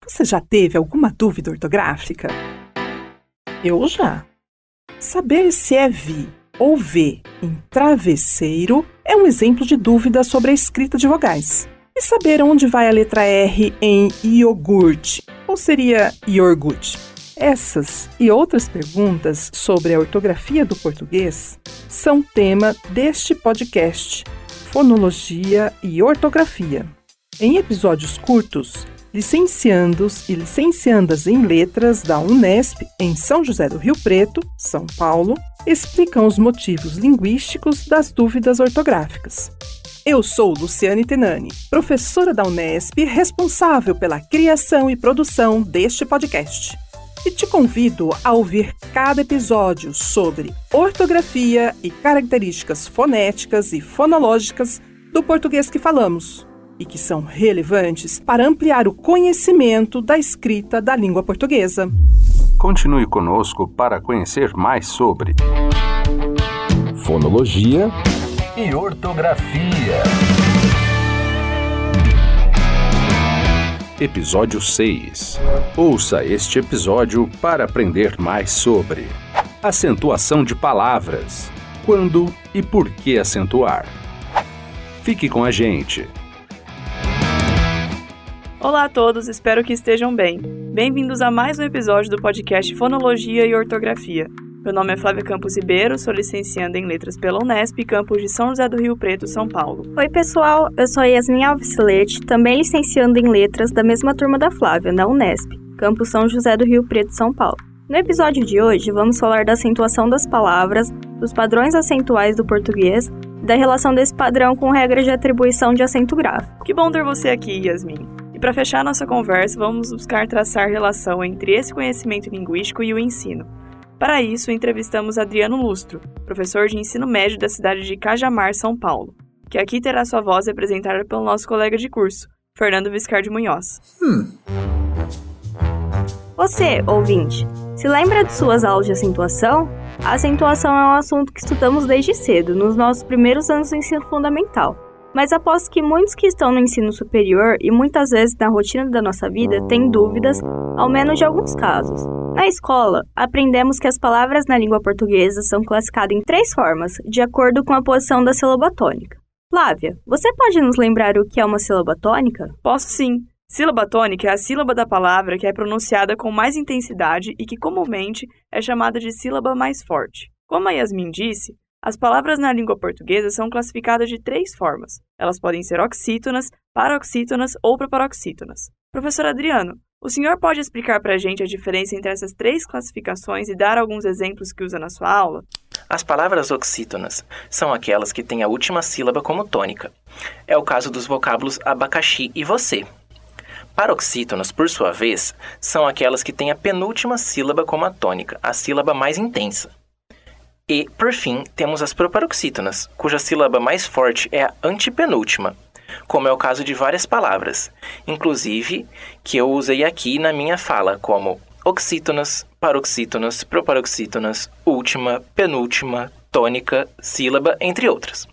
Você já teve alguma dúvida ortográfica? Eu já. Saber se é vi ou vê em travesseiro é um exemplo de dúvida sobre a escrita de vogais. E saber onde vai a letra R em iogurte, ou seria iogurte? Essas e outras perguntas sobre a ortografia do português são tema deste podcast, Fonologia e Ortografia. Em episódios curtos, licenciandos e licenciandas em letras da Unesp, em São José do Rio Preto, São Paulo, explicam os motivos linguísticos das dúvidas ortográficas. Eu sou Luciane Tenani, professora da Unesp, responsável pela criação e produção deste podcast. E te convido a ouvir cada episódio sobre ortografia e características fonéticas e fonológicas do português que falamos, e que são relevantes para ampliar o conhecimento da escrita da língua portuguesa. Continue conosco para conhecer mais sobre fonologia e ortografia. Episódio 6. Ouça este episódio para aprender mais sobre acentuação de palavras, quando e por que acentuar. Fique com a gente. Olá a todos, espero que estejam bem. Bem-vindos a mais um episódio do podcast Fonologia e Ortografia. Meu nome é Flávia Campos Ribeiro, sou licencianda em Letras pela Unesp, campus de São José do Rio Preto, São Paulo. Oi pessoal, eu sou Yasmin Alves Leite, também licencianda em Letras da mesma turma da Flávia, na Unesp, campus São José do Rio Preto, São Paulo. No episódio de hoje, vamos falar da acentuação das palavras, dos padrões acentuais do português e da relação desse padrão com regras de atribuição de acento gráfico. Que bom ter você aqui, Yasmin. E para fechar nossa conversa, vamos buscar traçar relação entre esse conhecimento linguístico e o ensino. Para isso, entrevistamos Adriano Lustro, professor de ensino médio da cidade de Cajamar, São Paulo, que aqui terá sua voz representada pelo nosso colega de curso, Fernando Viscardi Munhoz. Você, ouvinte, se lembra de suas aulas de acentuação? A acentuação é um assunto que estudamos desde cedo, nos nossos primeiros anos do ensino fundamental. Mas aposto que muitos que estão no ensino superior e muitas vezes na rotina da nossa vida têm dúvidas, ao menos de alguns casos. Na escola, aprendemos que as palavras na língua portuguesa são classificadas em 3 formas, de acordo com a posição da sílaba tônica. Flávia, você pode nos lembrar o que é uma sílaba tônica? Posso sim. Sílaba tônica é a sílaba da palavra que é pronunciada com mais intensidade e que comumente é chamada de sílaba mais forte. Como a Yasmin disse, as palavras na língua portuguesa são classificadas de 3 formas. Elas podem ser oxítonas, paroxítonas ou proparoxítonas. Professor Adriano, o senhor pode explicar para a gente a diferença entre essas 3 classificações e dar alguns exemplos que usa na sua aula? As palavras oxítonas são aquelas que têm a última sílaba como tônica. É o caso dos vocábulos abacaxi e você. Paroxítonas, por sua vez, são aquelas que têm a penúltima sílaba como a tônica, a sílaba mais intensa. E, por fim, temos as proparoxítonas, cuja sílaba mais forte é a antepenúltima, como é o caso de várias palavras, inclusive que eu usei aqui na minha fala, como oxítonas, paroxítonas, proparoxítonas, última, penúltima, tônica, sílaba, entre outras.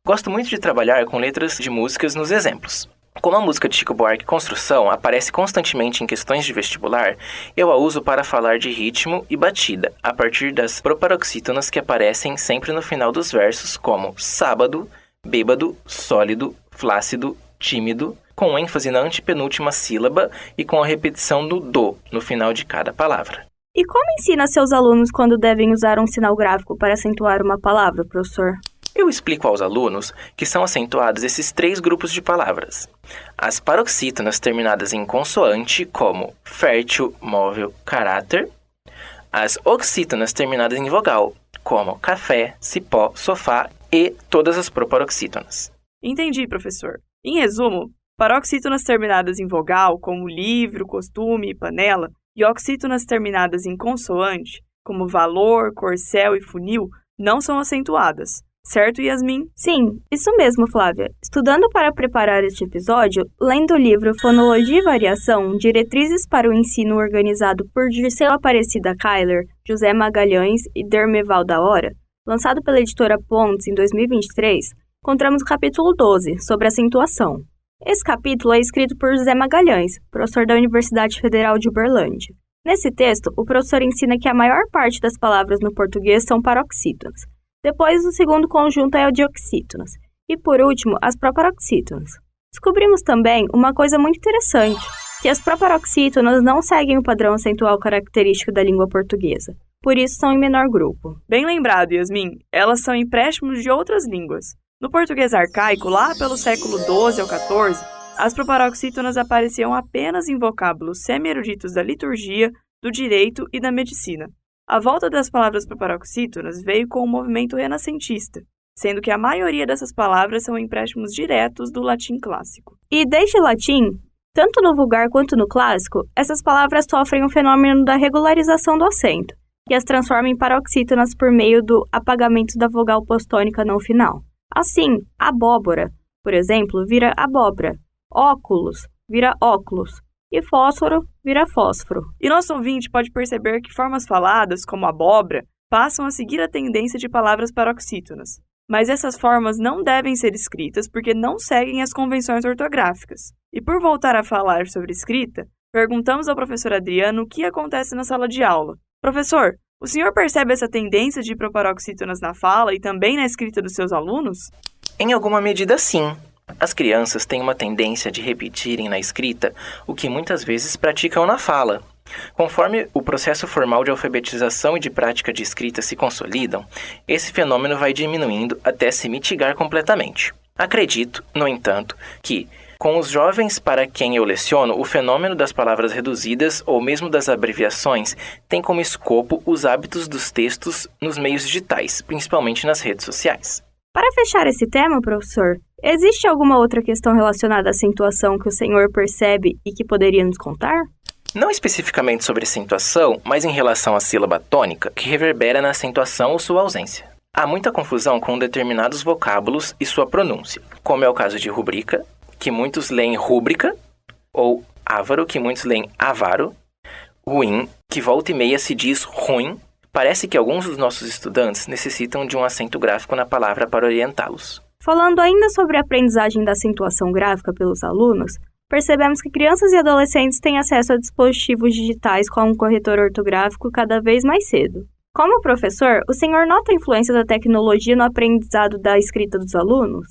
Gosto muito de trabalhar com letras de músicas nos exemplos. Como a música de Chico Buarque Construção aparece constantemente em questões de vestibular, eu a uso para falar de ritmo e batida, a partir das proparoxítonas que aparecem sempre no final dos versos, como sábado, bêbado, sólido, flácido, tímido, com ênfase na antepenúltima sílaba e com a repetição do do no final de cada palavra. E como ensina seus alunos quando devem usar um sinal gráfico para acentuar uma palavra, professor? Eu explico aos alunos que são acentuados esses 3 grupos de palavras. As paroxítonas terminadas em consoante, como fértil, móvel, caráter. As oxítonas terminadas em vogal, como café, cipó, sofá e todas as proparoxítonas. Entendi, professor. Em resumo, paroxítonas terminadas em vogal, como livro, costume e panela, e oxítonas terminadas em consoante, como valor, corcel e funil, não são acentuadas. Certo, Yasmin? Sim, isso mesmo, Flávia. Estudando para preparar este episódio, lendo o livro Fonologia e Variação, Diretrizes para o Ensino organizado por Dirceu Aparecida Kyler, José Magalhães e Dermeval da Hora, lançado pela editora Pontes em 2023, encontramos o capítulo 12, sobre acentuação. Esse capítulo é escrito por José Magalhães, professor da Universidade Federal de Uberlândia. Nesse texto, o professor ensina que a maior parte das palavras no português são paroxítonas. Depois, o segundo conjunto é o de oxítonas. E, por último, as proparoxítonas. Descobrimos também uma coisa muito interessante, que as proparoxítonas não seguem o padrão acentual característico da língua portuguesa. Por isso, são em menor grupo. Bem lembrado, Yasmin. Elas são empréstimos de outras línguas. No português arcaico, lá pelo século XII ao XIV, as proparoxítonas apareciam apenas em vocábulos semi-eruditos da liturgia, do direito e da medicina. A volta das palavras proparoxítonas veio com o movimento renascentista, sendo que a maioria dessas palavras são empréstimos diretos do latim clássico. E desde o latim, tanto no vulgar quanto no clássico, essas palavras sofrem o fenômeno da regularização do acento, que as transforma em paroxítonas por meio do apagamento da vogal postônica não final. Assim, abóbora, por exemplo, vira abóbora, óculos vira óculos e fósforo vira fósforo. E nosso ouvinte pode perceber que formas faladas, como abóbora, passam a seguir a tendência de palavras paroxítonas. Mas essas formas não devem ser escritas porque não seguem as convenções ortográficas. E por voltar a falar sobre escrita, perguntamos ao professor Adriano o que acontece na sala de aula. Professor, o senhor percebe essa tendência de proparoxítonas na fala e também na escrita dos seus alunos? Em alguma medida, sim. As crianças têm uma tendência de repetirem na escrita o que muitas vezes praticam na fala. Conforme o processo formal de alfabetização e de prática de escrita se consolidam, esse fenômeno vai diminuindo até se mitigar completamente. Acredito, no entanto, que, com os jovens para quem eu leciono, o fenômeno das palavras reduzidas ou mesmo das abreviações tem como escopo os hábitos dos textos nos meios digitais, principalmente nas redes sociais. Para fechar esse tema, professor, existe alguma outra questão relacionada à acentuação que o senhor percebe e que poderia nos contar? Não especificamente sobre acentuação, mas em relação à sílaba tônica, que reverbera na acentuação ou sua ausência. Há muita confusão com determinados vocábulos e sua pronúncia, como é o caso de rubrica, que muitos leem rúbrica, ou ávaro, que muitos leem avaro, ruim, que volta e meia se diz ruim. Parece que alguns dos nossos estudantes necessitam de um acento gráfico na palavra para orientá-los. Falando ainda sobre a aprendizagem da acentuação gráfica pelos alunos, percebemos que crianças e adolescentes têm acesso a dispositivos digitais com um corretor ortográfico cada vez mais cedo. Como professor, o senhor nota a influência da tecnologia no aprendizado da escrita dos alunos?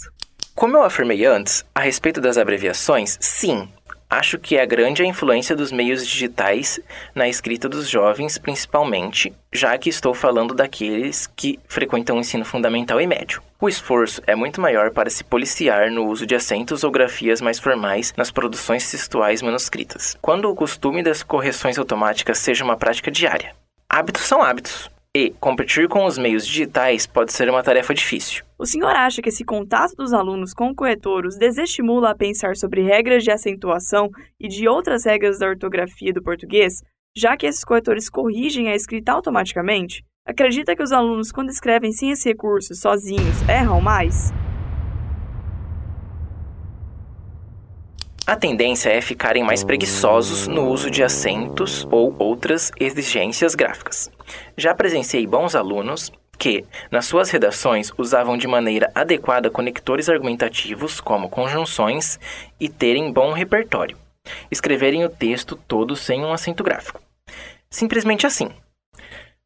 Como eu afirmei antes, a respeito das abreviações, sim. Acho que é grande a influência dos meios digitais na escrita dos jovens, principalmente, já que estou falando daqueles que frequentam o ensino fundamental e médio. O esforço é muito maior para se policiar no uso de acentos ou grafias mais formais nas produções textuais manuscritas, quando o costume das correções automáticas seja uma prática diária. Hábitos são hábitos. E competir com os meios digitais pode ser uma tarefa difícil. O senhor acha que esse contato dos alunos com o corretor os desestimula a pensar sobre regras de acentuação e de outras regras da ortografia do português, já que esses corretores corrigem a escrita automaticamente? Acredita que os alunos, quando escrevem sem esse recurso, sozinhos, erram mais? A tendência é ficarem mais preguiçosos no uso de acentos ou outras exigências gráficas. Já presenciei bons alunos que, nas suas redações, usavam de maneira adequada conectores argumentativos, como conjunções, e terem bom repertório. Escreverem o texto todo sem um acento gráfico. Simplesmente assim.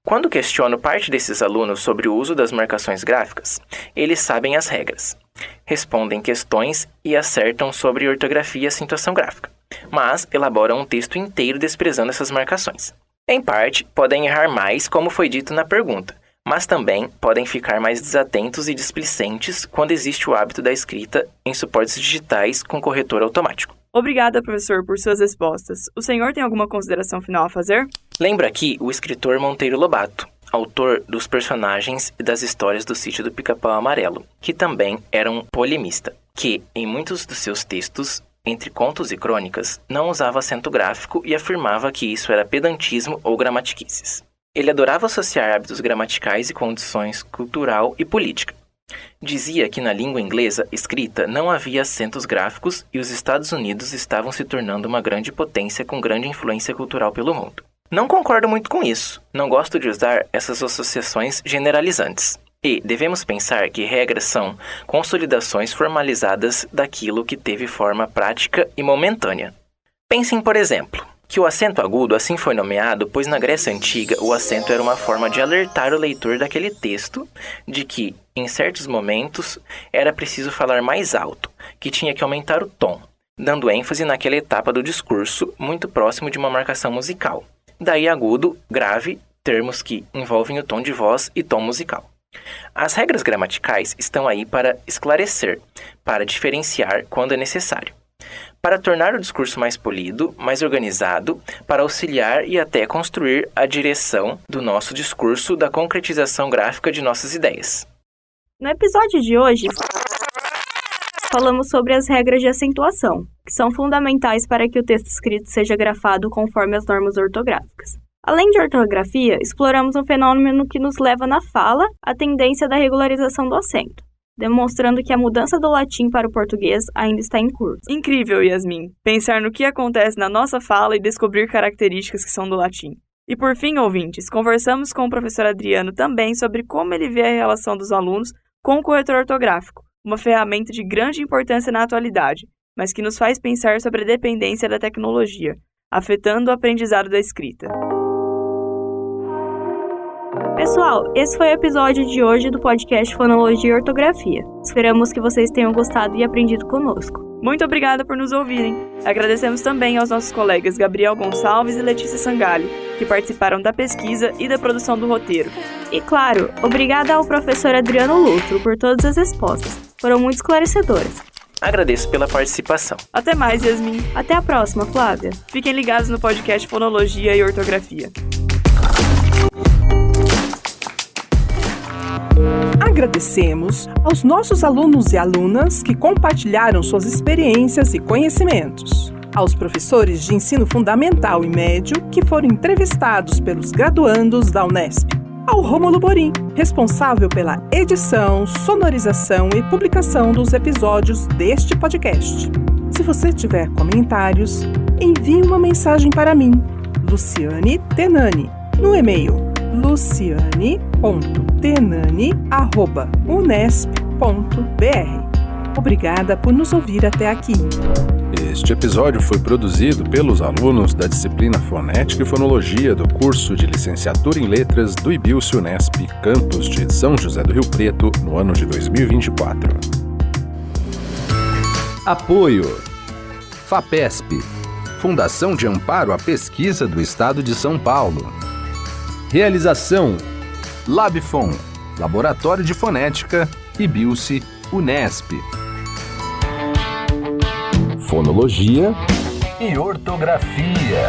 Quando questiono parte desses alunos sobre o uso das marcações gráficas, eles sabem as regras. Respondem questões e acertam sobre ortografia e acentuação gráfica, mas elaboram um texto inteiro desprezando essas marcações. Em parte, podem errar mais, como foi dito na pergunta, mas também podem ficar mais desatentos e displicentes quando existe o hábito da escrita em suportes digitais com corretor automático. Obrigada, professor, por suas respostas. O senhor tem alguma consideração final a fazer? Lembra aqui o escritor Monteiro Lobato, autor dos personagens e das histórias do Sítio do Pica-Pau Amarelo, que também era um polemista, que, em muitos dos seus textos, entre contos e crônicas, não usava acento gráfico e afirmava que isso era pedantismo ou gramatiquices. Ele adorava associar hábitos gramaticais e condições cultural e política. Dizia que na língua inglesa escrita não havia acentos gráficos e os Estados Unidos estavam se tornando uma grande potência com grande influência cultural pelo mundo. Não concordo muito com isso. Não gosto de usar essas associações generalizantes. E devemos pensar que regras são consolidações formalizadas daquilo que teve forma prática e momentânea. Pensem, por exemplo, que o acento agudo assim foi nomeado, pois na Grécia Antiga o acento era uma forma de alertar o leitor daquele texto de que, em certos momentos, era preciso falar mais alto, que tinha que aumentar o tom, dando ênfase naquela etapa do discurso muito próximo de uma marcação musical. Daí agudo, grave, termos que envolvem o tom de voz e tom musical. As regras gramaticais estão aí para esclarecer, para diferenciar quando é necessário, para tornar o discurso mais polido, mais organizado, para auxiliar e até construir a direção do nosso discurso da concretização gráfica de nossas ideias. No episódio de hoje, falamos sobre as regras de acentuação, que são fundamentais para que o texto escrito seja grafado conforme as normas ortográficas. Além de ortografia, exploramos um fenômeno que nos leva na fala à tendência da regularização do acento, demonstrando que a mudança do latim para o português ainda está em curso. Incrível, Yasmin, pensar no que acontece na nossa fala e descobrir características que são do latim. E por fim, ouvintes, conversamos com o professor Adriano também sobre como ele vê a relação dos alunos com o corretor ortográfico, uma ferramenta de grande importância na atualidade, mas que nos faz pensar sobre a dependência da tecnologia, afetando o aprendizado da escrita. Pessoal, esse foi o episódio de hoje do podcast Fonologia e Ortografia. Esperamos que vocês tenham gostado e aprendido conosco. Muito obrigada por nos ouvirem. Agradecemos também aos nossos colegas Gabriel Gonçalves e Letícia Sangalho, que participaram da pesquisa e da produção do roteiro. E claro, obrigada ao professor Adriano Lutro por todas as respostas. Foram muito esclarecedoras. Agradeço pela participação. Até mais, Yasmin. Até a próxima, Flávia. Fiquem ligados no podcast Fonologia e Ortografia. Agradecemos aos nossos alunos e alunas que compartilharam suas experiências e conhecimentos, aos professores de ensino fundamental e médio que foram entrevistados pelos graduandos da Unesp, ao Rômulo Borim, responsável pela edição, sonorização e publicação dos episódios deste podcast. Se você tiver comentários, envie uma mensagem para mim, Luciane Tenani, no e-mail luciane.tenani@unesp.br. Obrigada por nos ouvir até aqui. Este episódio foi produzido pelos alunos da disciplina Fonética e Fonologia do curso de Licenciatura em Letras do IBILSE Unesp, campus de São José do Rio Preto, no ano de 2024. Apoio FAPESP, Fundação de Amparo à Pesquisa do Estado de São Paulo. Realização Labfon, Laboratório de Fonética, IBILSE Unesp. Fonologia e Ortografia.